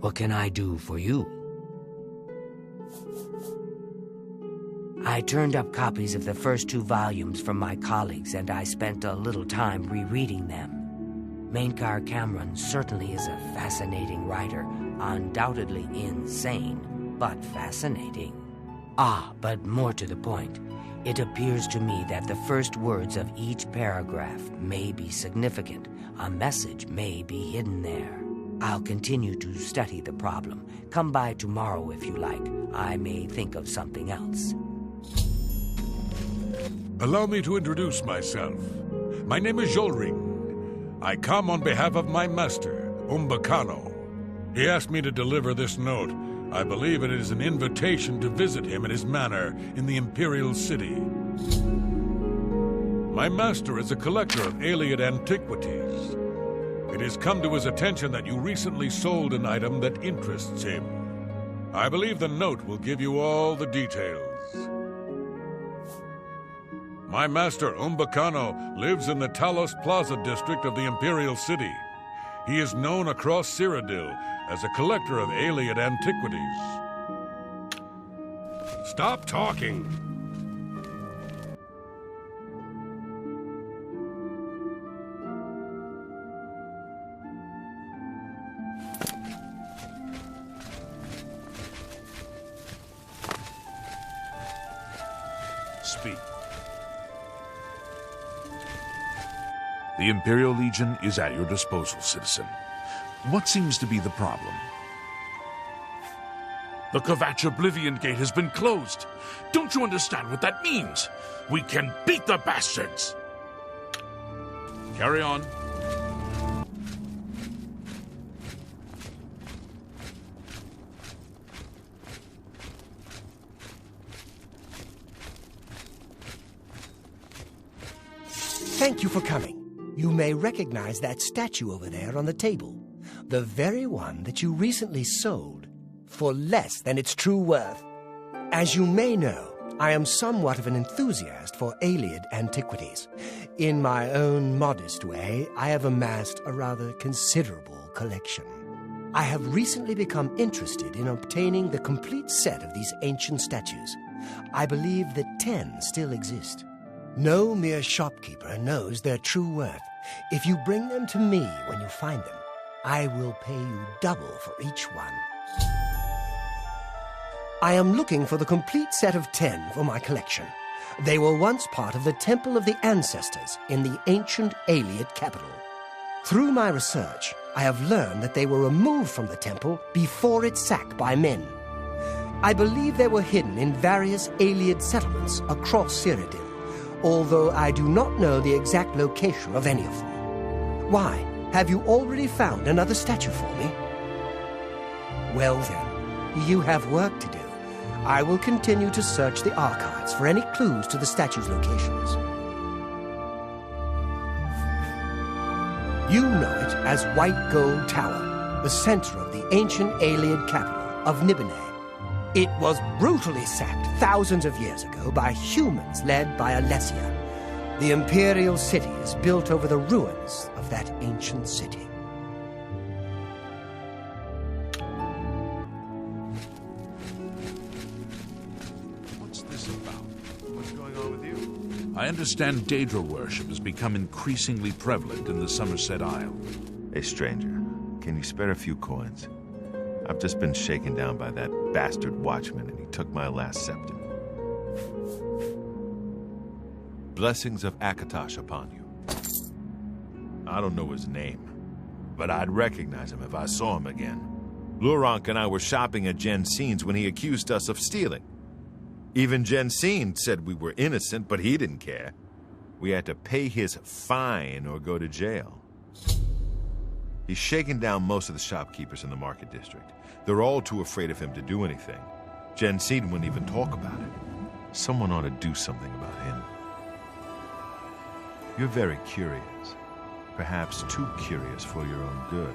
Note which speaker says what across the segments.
Speaker 1: What can I do for you? I turned up copies of the first 2 volumes from my colleagues, and I spent a little time rereading them. Mainkar Cameron certainly is a fascinating writer, undoubtedly insane, but fascinating. But more to the point, it appears to me that the first words of each paragraph may be significant. A message may be hidden there. I'll continue to study the problem. Come by tomorrow if you like. I may think of something else.
Speaker 2: Allow me to introduce myself. My name is Jolring. I come on behalf of my master, Umbacano. He asked me to deliver this note. I believe it is an invitation to visit him at his manor in the Imperial City. My master is a collector of Ayleid antiquities. It has come to his attention that you recently sold an item that interests him. I believe the note will give you all the details. My master, Umbacano, lives in the Talos Plaza district of the Imperial City. He is known across Cyrodiil as a collector of Ayleid antiquities. Stop talking!
Speaker 3: Speak. The Imperial Legion is at your disposal, citizen. What seems to be the problem? The Kvatch Oblivion Gate has been closed. Don't you understand what that means? We can beat the bastards! Carry on.
Speaker 4: Thank you for coming. You may recognize that statue over there on the table. The very one that you recently sold for less than its true worth. As you may know, I am somewhat of an enthusiast for Ayleid antiquities. In my own modest way, I have amassed a rather considerable collection. I have recently become interested in obtaining the complete set of these ancient statues. I believe that 10 still exist. No mere shopkeeper knows their true worth. If you bring them to me when you find them, I will pay you double for each one. I am looking for the complete set of 10 for my collection. They were once part of the Temple of the Ancestors in the ancient Ayleid capital. Through my research, I have learned that they were removed from the temple before its sack by men. I believe they were hidden in various Ayleid settlements across Cyrodiil, although I do not know the exact location of any of them. Why, have you already found another statue for me? Well then, you have work to do. I will continue to search the archives for any clues to the statue's locations. You know it as White Gold Tower, the center of the ancient Ayleid capital of Nibene. It was brutally sacked thousands of years ago by humans led by Alessia. The Imperial City is built over the ruins of that ancient city.
Speaker 3: What's this about? What's going on with you? I understand Daedra worship has become increasingly prevalent in the Somerset Isle.
Speaker 5: Hey, stranger, can you spare a few coins? I've just been shaken down by that bastard watchman, and he took my last septum. Blessings of Akatosh upon you. I don't know his name, but I'd recognize him if I saw him again. Lurank and I were shopping at Jensen's when he accused us of stealing. Even Jensen said we were innocent, but he didn't care. We had to pay his fine or go to jail. He's shaken down most of the shopkeepers in the market district. They're all too afraid of him to do anything. Jensen wouldn't even talk about it. Someone ought to do something about him. You're very curious. Perhaps too curious for your own good.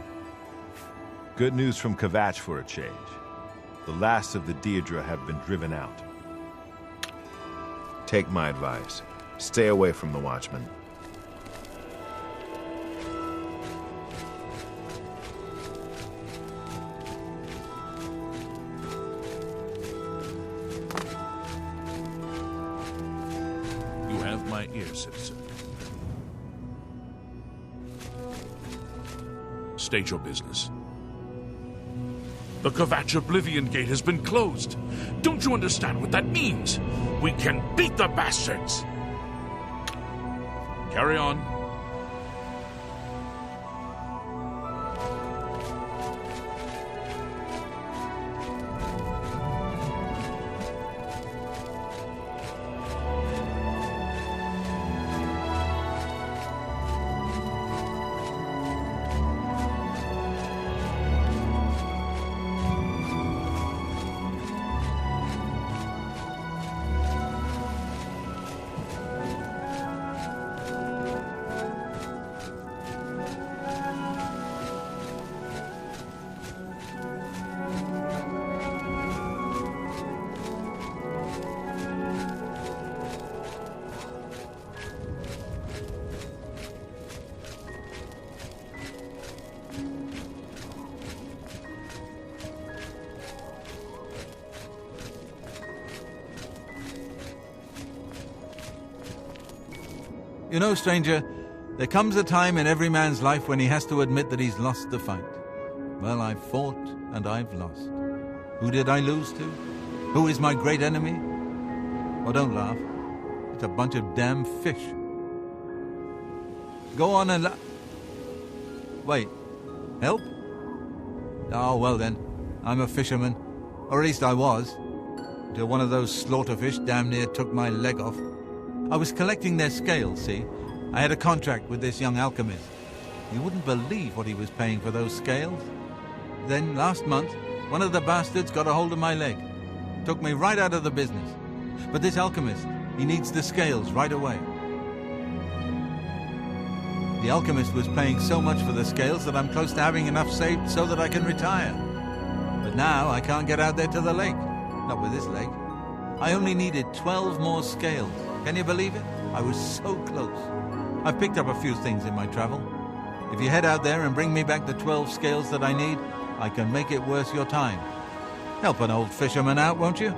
Speaker 5: Good news from Kvatch for a change. The last of the Daedra have been driven out. Take my advice. Stay away from the Watchmen.
Speaker 3: here, citizen. State your business. The Kvatch Oblivion Gate has been closed. Don't you understand what that means? We can beat the bastards! Carry on.
Speaker 6: You know, stranger, there comes a time in every man's life when he has to admit that he's lost the fight. Well, I've fought and I've lost. Who did I lose to? Who is my great enemy? Oh, don't laugh. It's a bunch of damn fish. Go on and wait. Help? Oh, well then. I'm a fisherman. Or at least I was. Until one of those slaughterfish damn near took my leg off. I was collecting their scales, see? I had a contract with this young alchemist. You wouldn't believe what he was paying for those scales. Then, last month, one of the bastards got a hold of my leg. Took me right out of the business. But this alchemist, he needs the scales right away. The alchemist was paying so much for the scales that I'm close to having enough saved so that I can retire. But now I can't get out there to the lake. Not with this leg. I only needed 12 more scales. Can you believe it? I was so close. I've picked up a few things in my travel. If you head out there and bring me back the 12 scales that I need, I can make it worth your time. Help an old fisherman out, won't you?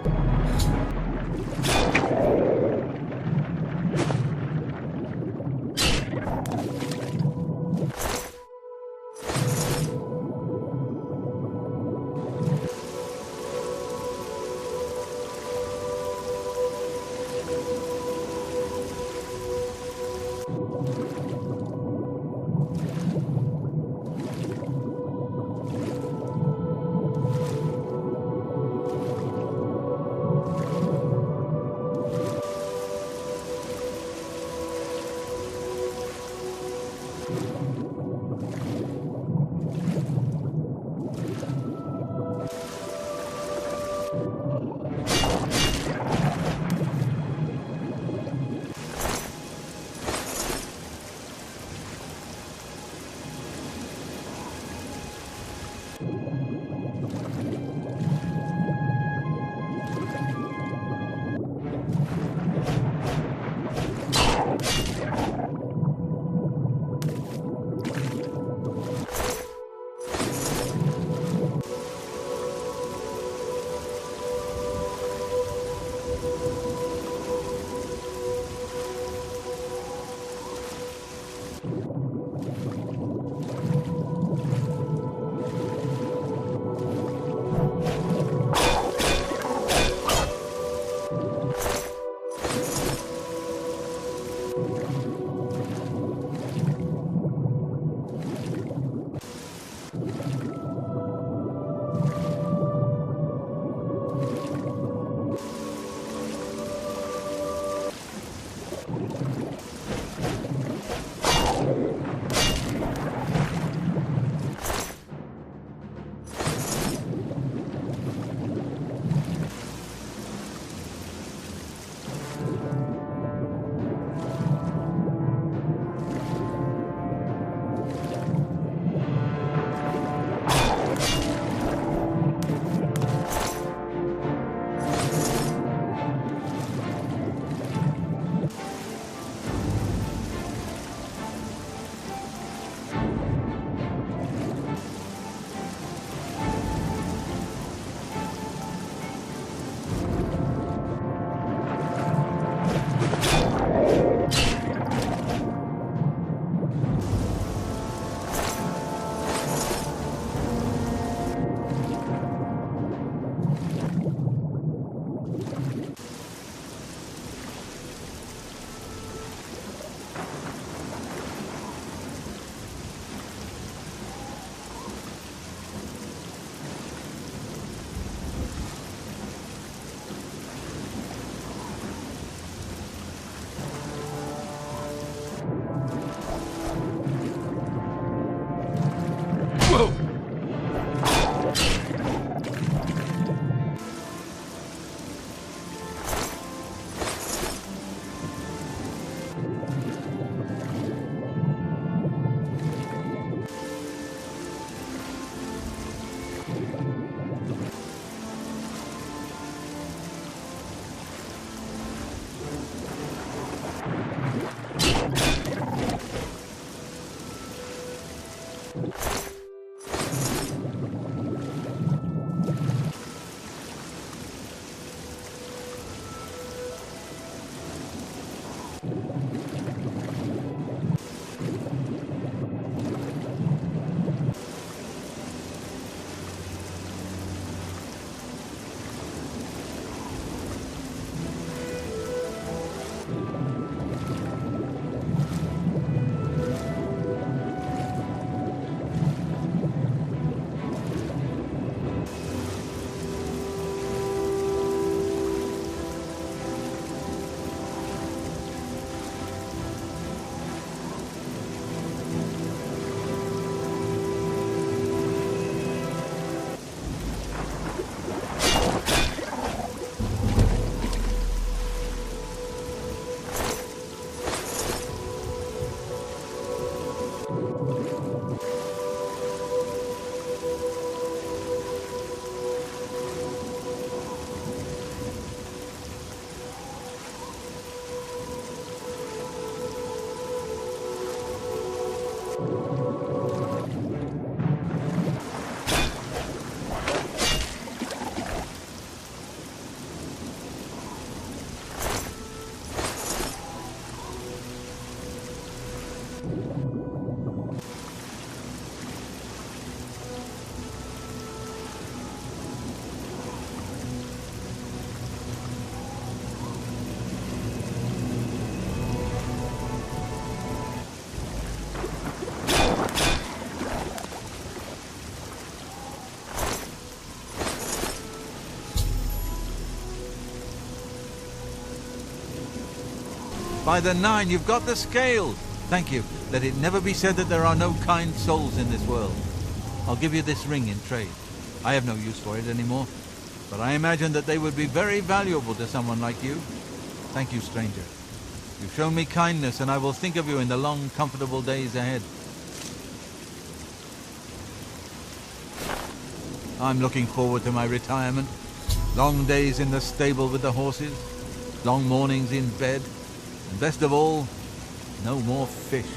Speaker 6: By the 9, you've got the scales. Thank you. Let it never be said that there are no kind souls in this world. I'll give you this ring in trade. I have no use for it anymore, but I imagine that they would be very valuable to someone like you. Thank you, stranger. You've shown me kindness, and I will think of you in the long, comfortable days ahead. I'm looking forward to my retirement. Long days in the stable with the horses, long mornings in bed, and best of all, no more fish.